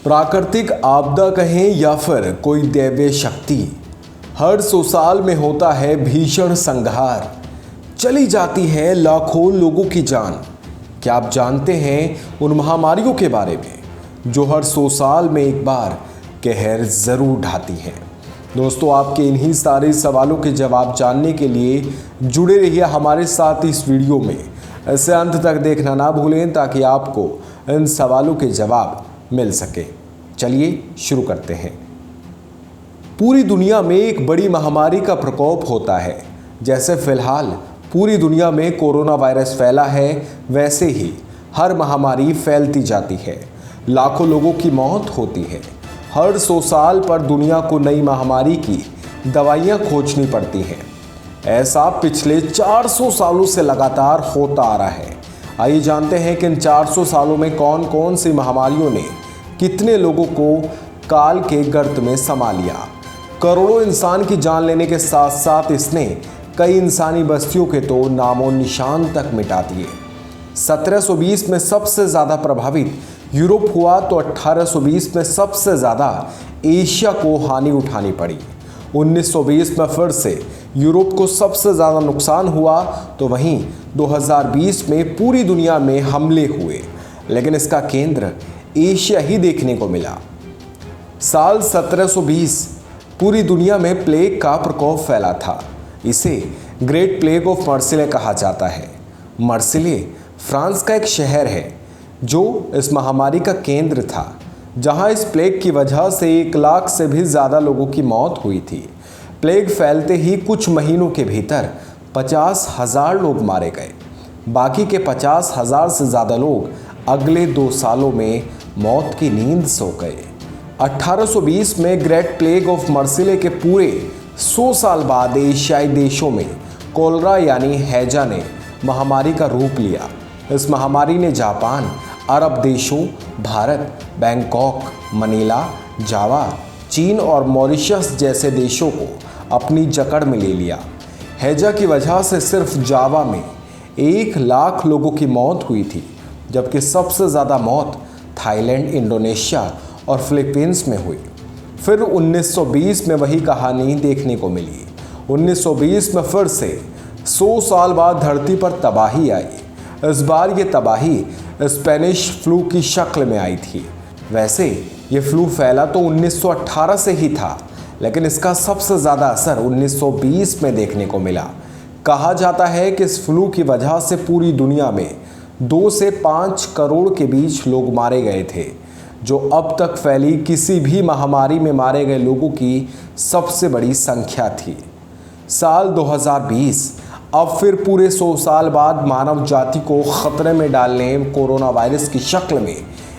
प्राकृतिक आपदा कहें या फिर कोई दैवीय शक्ति, हर 100 साल में होता है भीषण संहार। चली जाती है लाखों लोगों की जान। क्या आप जानते हैं उन महामारियों के बारे में जो हर 100 साल में एक बार कहर जरूर ढाती हैं? दोस्तों, आपके इन्हीं सारे सवालों के जवाब जानने के लिए जुड़े रहिए हमारे साथ इस वीडियो में। इसे अंत तक देखना ना भूलें ताकि आपको इन सवालों के जवाब मिल सके। चलिए शुरू करते हैं। पूरी दुनिया में एक बड़ी महामारी का प्रकोप होता है। जैसे फिलहाल पूरी दुनिया में कोरोना वायरस फैला है, वैसे ही हर महामारी फैलती जाती है। लाखों लोगों की मौत होती है। हर 100 साल पर दुनिया को नई महामारी की दवाइयाँ खोजनी पड़ती हैं। ऐसा पिछले 400 सालों से लगातार होता आ रहा है। आइए जानते हैं कि इन 400 सालों में कौन कौन सी महामारियों ने कितने लोगों को काल के गर्त में समा लिया। करोड़ों इंसान की जान लेने के साथ साथ इसने कई इंसानी बस्तियों के तो नामो निशान तक मिटा दिए। 1720 में सबसे ज़्यादा प्रभावित यूरोप हुआ तो 1820 में सबसे ज़्यादा एशिया को हानि उठानी पड़ी। 1920 में फिर से यूरोप को सबसे ज़्यादा नुकसान हुआ तो वहीं 2020 में पूरी दुनिया में हमले हुए, लेकिन इसका केंद्र एशिया ही देखने को मिला। साल 1720 पूरी दुनिया में प्लेग का प्रकोप फैला था। इसे ग्रेट प्लेग ऑफ मार्सिले कहा जाता है। मार्सिले फ्रांस का एक शहर है जो इस महामारी का केंद्र था, जहां इस प्लेग की वजह से 1 लाख से भी ज़्यादा लोगों की मौत हुई थी। प्लेग फैलते ही कुछ महीनों के भीतर 50,000 लोग मारे गए। बाकी के 50,000 से ज़्यादा लोग अगले 2 सालों में मौत की नींद सो गए। 1820 में ग्रेट प्लेग ऑफ मार्सिले के पूरे 100 साल बाद एशियाई देशों में कोलरा यानी हैजा ने महामारी का रूप लिया। इस महामारी ने जापान, अरब देशों, भारत, बैंकॉक, मनीला, जावा, चीन और मॉरिशस जैसे देशों को अपनी जकड़ में ले लिया। हैजा की वजह से सिर्फ जावा में 1 लाख लोगों की मौत हुई थी, जबकि सबसे ज़्यादा मौत थाईलैंड, इंडोनेशिया और फिलीपींस में हुई। फिर 1920 में वही कहानी देखने को मिली। 1920 में फिर से 100 साल बाद धरती पर तबाही आई। इस बार ये तबाही स्पेनिश फ्लू की शक्ल में आई थी। वैसे ये फ्लू फैला तो 1918 से ही था, लेकिन इसका सबसे ज़्यादा असर 1920 में देखने को मिला। कहा जाता है कि इस फ्लू की वजह से पूरी दुनिया में 2 से 5 करोड़ के बीच लोग मारे गए थे, जो अब तक फैली किसी भी महामारी में मारे गए लोगों की सबसे बड़ी संख्या थी। साल 2020 अब फिर पूरे 100 साल बाद मानव जाति को खतरे में डालने कोरोना वायरस की शक्ल में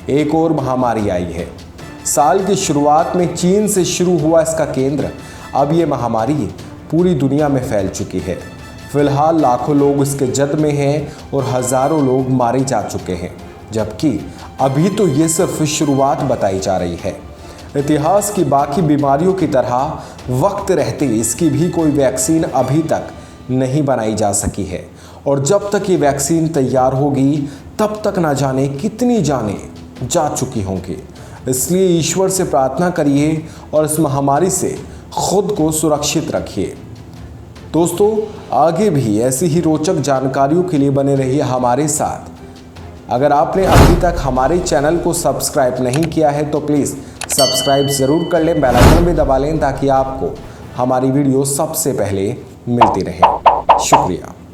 एक और महामारी आई है। साल की शुरुआत में चीन से शुरू हुआ इसका केंद्र, अब ये महामारी पूरी दुनिया में फैल चुकी है। फिलहाल लाखों लोग इसके जद में हैं और हज़ारों लोग मारे जा चुके हैं, जबकि अभी तो ये सिर्फ शुरुआत बताई जा रही है। इतिहास की बाकी बीमारियों की तरह वक्त रहते इसकी भी कोई वैक्सीन अभी तक नहीं बनाई जा सकी है, और जब तक ये वैक्सीन तैयार होगी तब तक ना जाने कितनी जानें जा चुकी होंगी। इसलिए ईश्वर से प्रार्थना करिए और इस महामारी से खुद को सुरक्षित रखिए। दोस्तों, आगे भी ऐसी ही रोचक जानकारियों के लिए बने रहिए हमारे साथ। अगर आपने अभी तक हमारे चैनल को सब्सक्राइब नहीं किया है तो प्लीज़ सब्सक्राइब ज़रूर कर लें, बेल आइकन भी दबा लें ताकि आपको हमारी वीडियो सबसे पहले मिलती रहे। शुक्रिया।